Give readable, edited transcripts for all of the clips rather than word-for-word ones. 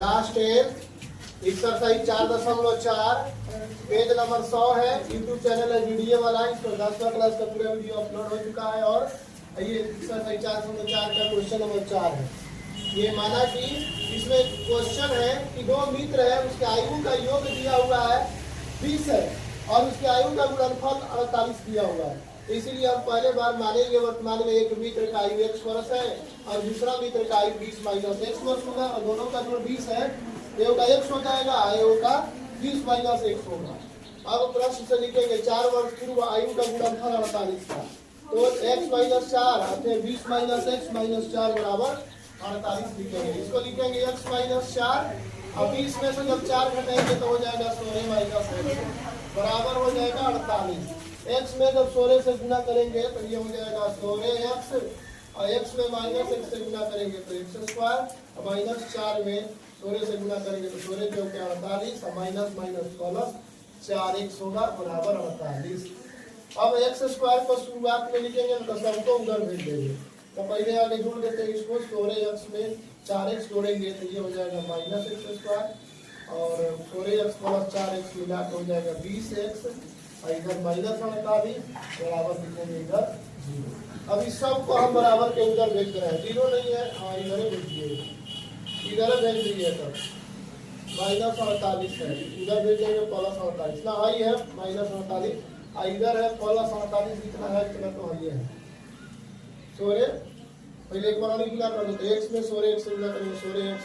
Last exercise 4.4 page number 100 है। YouTube channel है video वाला, इस पर 10वां क्लास का पूरा वीडियो अपलोड हो चुका है। और ये एक्सरसाइज 4.4 का क्वेश्चन नंबर 4 है। ये माना कि इसमें क्वेश्चन है कि दो मित्र है, उसके आयु का योग दिया हुआ है 20 है और उसके आयु का गुणनफल 48 दिया हुआ है। इसीलिए हम पहले बार मानेंगे वर्तमान में एक मित्र का आयु x वर्ष है और दूसरा मित्र का आयु 20 माइनस x वर्ष होगा और दोनों का जो 20 है एओ का x हो जाएगा, एओ का 20 माइनस x होगा। अब प्रश्न से लिखेंगे 4 वर्ष पूर्व आयु का गुणनफल 48 था, तो x माइनस 4 अर्थात 20 माइनस x माइनस 4 बराबर 48 लिखेंगे। इसको लिखेंगे x माइनस 4 और 20 में से जब 4 घटाएंगे तो हो जाएगा 16 माइनस x बराबर हो जाएगा 48। x में जब 16 से गुना करेंगे तो ये हो जाएगा 16x और x में माइनस x से गुना करेंगे तो x स्क्वायर और माइनस 4 में 16 से गुना करेंगे तो 16 के ऊपर 48 और माइनस माइनस प्लस 4x होगा बराबर 48। अब x स्क्वायर को शुरुआत में लिखेंगे तो सबको उधर भेज देंगे। तो पहले आगे जोड़ देते हैं इसको, 16x में 4x जोड़ेंगे तो ये हो जाएगा माइनस x स्क्वायर और 16x प्लस 4x मिला तो हो जाएगा 20x और इधर माइनस 48 बराबर लिखेंगे इधर 0। अब इस सब को हम बराबर के उधर भेज रहे हैं, 0 नहीं है हाँ इधर भेज दिए, इधर भेज दिए तब माइनस 48 है, इधर भेजेंगे प्लस 48 ना आई है माइनस 48 और इधर है प्लस 48 कितना है इतना तो है 16 पहले एक बार गुना कर देते x में 16x से गुना करेंगे 16x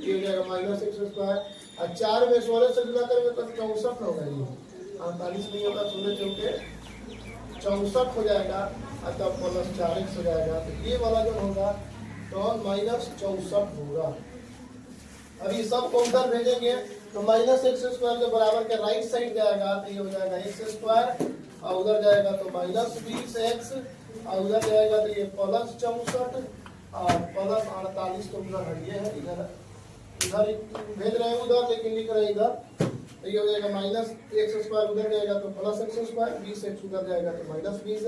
ये हो जाएगा माइनस x स्क्वायर और 4 में 16 से गुना करेंगे तो 64 होगा, ये 48 नहीं होगा, 16 चौके 64 हो जाएगा और तब प्लस 4x हो जाएगा तो ये वाला जो होगा तो माइनस 64 होगा। अब ये सब को उधर भेजेंगे तो माइनस x स्क्वायर के बराबर के राइट साइड जाएगा तो ये हो जाएगा x स्क्वायर और उधर जाएगा तो माइनस 20x और उधर जाएगा तो ये प्लस 64 और प्लस 48 तो उधर ये है, इधर इधर भेज रहे हैं उधर लेकिन लिख रहे हैं इधर तो ये हो जाएगा माइनस x स्क्वायर उधर जाएगा तो प्लस x स्क्वायर 20x उधर जाएगा तो माइनस 20x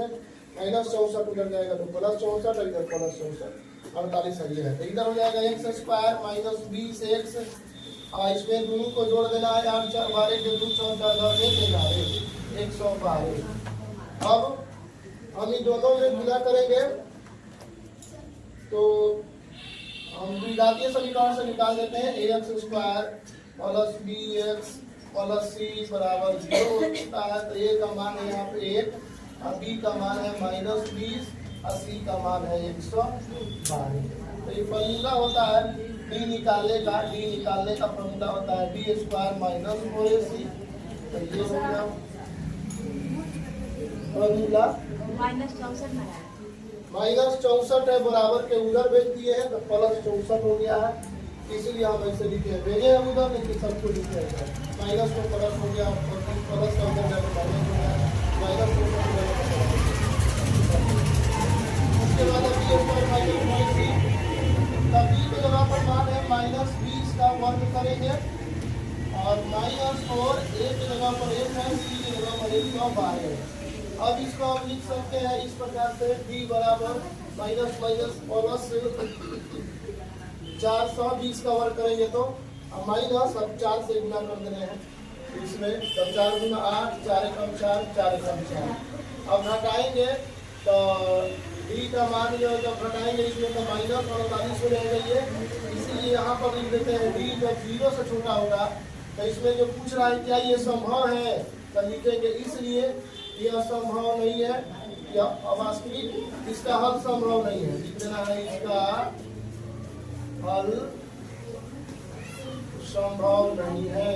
माइनस 64 उधर जाएगा तो प्लस 64 और इधर प्लस 64 48 ये है तो इधर हो जाएगा x स्क्वायर माइनस 20x और इसमें दोनों को जोड़ देना है 8 4 12 के 2 4 4 112। अब हम इन दोनों में गुना करेंगे तो हम विघातीय समीकरण से निकाल देते हैं ax square plus bx plus c बराबर 0 होता है तो a का मान है यहाँ पे 1 और b का मान है माइनस 20 और c का मान है 112। तो ये फॉर्मूला होता है d निकालने का फॉर्मूला होता है b स्क्वायर माइनस 4ac तो ये हो गया फॉर्मूला माइनस 64 है बराबर के उधर भेज दिए हैं तो प्लस 64 हो गया है, इसीलिए हम ऐसे लिखे हैं भेजे हैं उधर लेकिन सबको लिखे हैं माइनस को प्लस हो गया प्लस का उधर जाकर माइनस हो गया माइनस उसके बाद अब ये ऊपर माइनस तभी तो जगह पर मान है माइनस 20 का वर्ग करेंगे और माइनस 4 a की जगह पर 1 है c की जगह पर 112। अब इसको हम लिख सकते हैं इस प्रकार से b बराबर माइनस माइनस प्लस 420 का वर्ग करेंगे तो माइनस अब 4 से गुना कर देने हैं इसमें तब 4 गुना 8 4 एकम 4 4 एकम 4। अब घटाएंगे तो d का मान जो जब घटाएंगे इसमें तो माइनस 48 हो जाएगा ये, इसीलिए यहाँ पर लिख देते हैं d जब 0 से छोटा होगा तो इसमें जो पूछ रहा है क्या ये संभव है तो लिखेंगे इसलिए यह संभव नहीं है या अवास्तविक इसका हल संभव नहीं है, लिख देना है इसका हल संभव नहीं है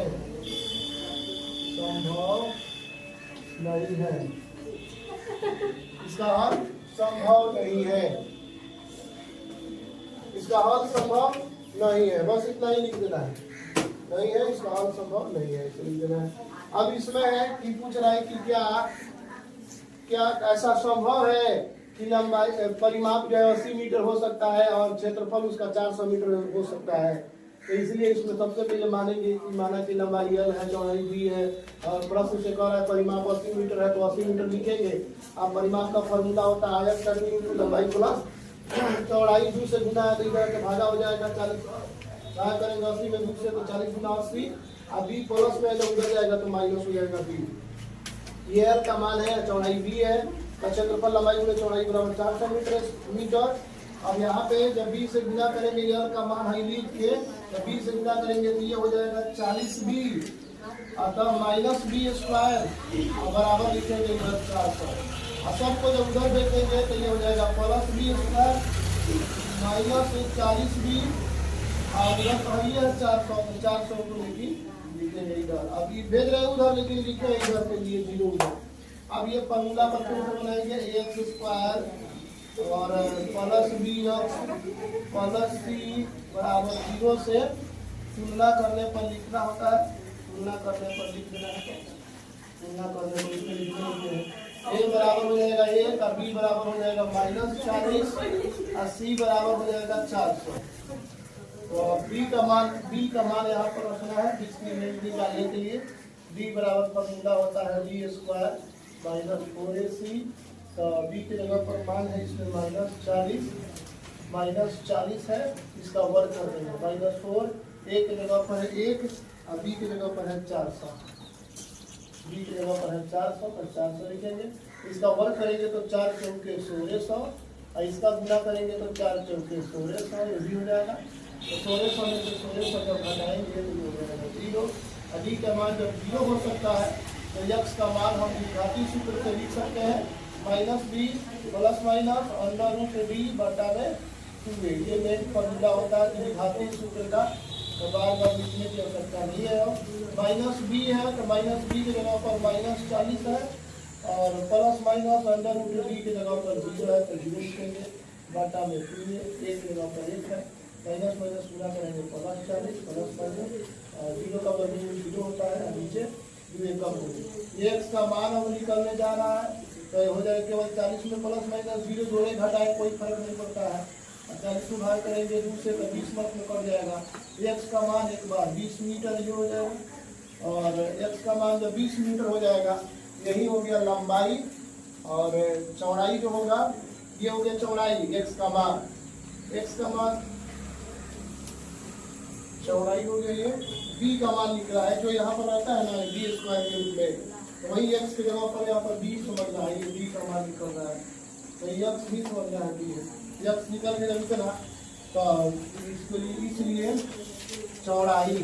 इसका हल संभव नहीं है बस इतना ही लिख देना है नहीं है इसका हल संभव नहीं है इसे लिख देना है। अब इसमें है कि पूछ रहा है कि क्या ऐसा संभव है कि लंबाई परिमाप जो है 80 मीटर हो सकता है और क्षेत्रफल उसका 400 मीटर हो सकता है। तो इसलिए इसमें सबसे पहले मानेंगे कि माना कि लंबाई L है चौड़ाई B है और प्रश्न से कह रहा है परिमाप 80 मीटर है तो 80 मीटर लिखेंगे। अब परिमाप का फॉर्मूला होता है आयत करनी लंबाई प्लस चौड़ाई 2 से गुना है तो इधर के भागा हो जाएगा क्या करेंगे 80 में 2 से तो 40 गुना 80, अभी प्लस में उधर जाएगा तो माइनस हो जाएगा बी। ये एल का मान है, चौड़ाई बी है, का क्षेत्रफल लंबाई गुणे चौड़ाई बराबर 400 मीटर। अब यहाँ पे जब बी से गुना करेंगे एल का मान है लिख के, जब बी से गुना करेंगे तो ये हो जाएगा 40 बी, अतः माइनस बी स्क्वायर बराबर लिखेंगे इधर 400। और सबको जब उधर देखेंगे तो ये हो जाएगा plus B square minus 40 B, और इधर तो है 400, तो 400 को लिखेंगे इधर। अब ये भेज रहे हैं उधर, लेकिन लिखे इधर के लिए 0 उधर। अब ये फॉर्मूला पर फिर से बनाएंगे एक्स स्क्वायर और प्लस बी एक्स प्लस सी बराबर 0 से तुलना करने पर लिखना होता है, तुलना करने पर लिख देना है, तुलना करने पर लिखने ए बराबर हो जाएगा 1 और बी बराबर हो जाएगा -40 और सी बराबर हो जाएगा 400। तो बी का मान यहाँ पर रखना है डिस्क्रिमिनेंट निकालने के लिए। बी बराबर फॉर्मूला होता है बी स्क्वायर -4ac, तो बी की जगह पर मान है इसमें -40 है, इसका वर्ग कर देंगे -4, ए की जगह पर है 1 और बी की जगह पर है 400, बी की जगह पर है 400 पर 400 लिखेंगे। इसका वर्ग करेंगे तो 4 चौके 1600 और इसका गुना करेंगे तो 4 चौके 1600, ये भी हो जाएगा। तो 1600 में से 1600 जब घटाएंगे तो हो जाएगा 0। डी का मान जब 0 हो सकता है तो यक्स का मान हम घातीय सूत्र से लिख सकते हैं -b प्लस माइनस √d बटा में 2a। ये मेन फॉर्मूला होता है घातीय सूत्र का, तो बार बार लिखने की आवश्यकता नहीं है। -b है तो -b की जगह पर -40 है और प्लस माइनस √d की जगह पर 0 है तो 0 लिखेंगे बटा में 2a, एक की जगह पर 1 है, माइनस माइनस पूरा करेंगे +40 प्लस माइनस 0 का वर्ग 0 होता है, नीचे 2a कम हो गया। एक्स का मान हम निकलने जा रहा है तो हो जाएगा केवल 40 में प्लस माइनस 0 जोड़े घटाए कोई फर्क नहीं पड़ता है। 40 को भाग करेंगे 2 से तो 20 मत में कट जाएगा। एक्स का मान एक बार 20 मीटर ये हो जाएगा, और एक्स का मान जब 20 मीटर हो जाएगा, यही हो गया लंबाई, और चौड़ाई जो होगा ये हो गया चौड़ाई। एक्स का मान चौड़ाई हो गया, ये बी का मान निकला है जो यहाँ पर रहता है ना बी स्क्वायर के रूप में, तो वही एक्स की जगह पर यहाँ पर बी समझना है, ये बी का मान निकल रहा है तो एक्स भी समझना है बी है। एक्स निकल के जब निकला तो इसलिए चौड़ाई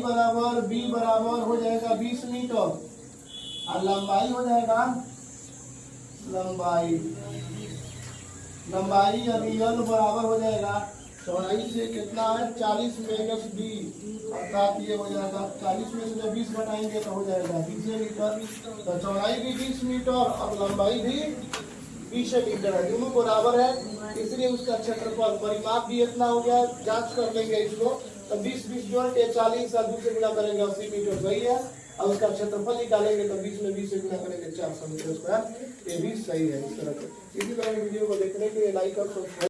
बराबर बी बराबर हो जाएगा 20 मीटर और लंबाई हो जाएगा लंबाई अभी यल बराबर हो जाएगा चौड़ाई से कितना है 40 माइनस बी, अर्थात ये हो जाएगा 40 में से जब 20 घटाएंगे तो हो जाएगा 20 मीटर। तो चौड़ाई भी 20 मीटर और लंबाई भी 20 मीटर है, दोनों बराबर है, इसलिए उसका क्षेत्रफल परिमाप भी इतना हो गया। जांच कर लेंगे इसको तो 20 जोड़ के 40 और 2 से गुना करेंगे 80 मीटर सही है, और उसका क्षेत्रफल निकालेंगे तो 20 में 20 से गुना करेंगे 400 मीटर स्क्वायर, ये भी सही है। इस तरह इसी तरह वीडियो को देखने के लिए लाइक और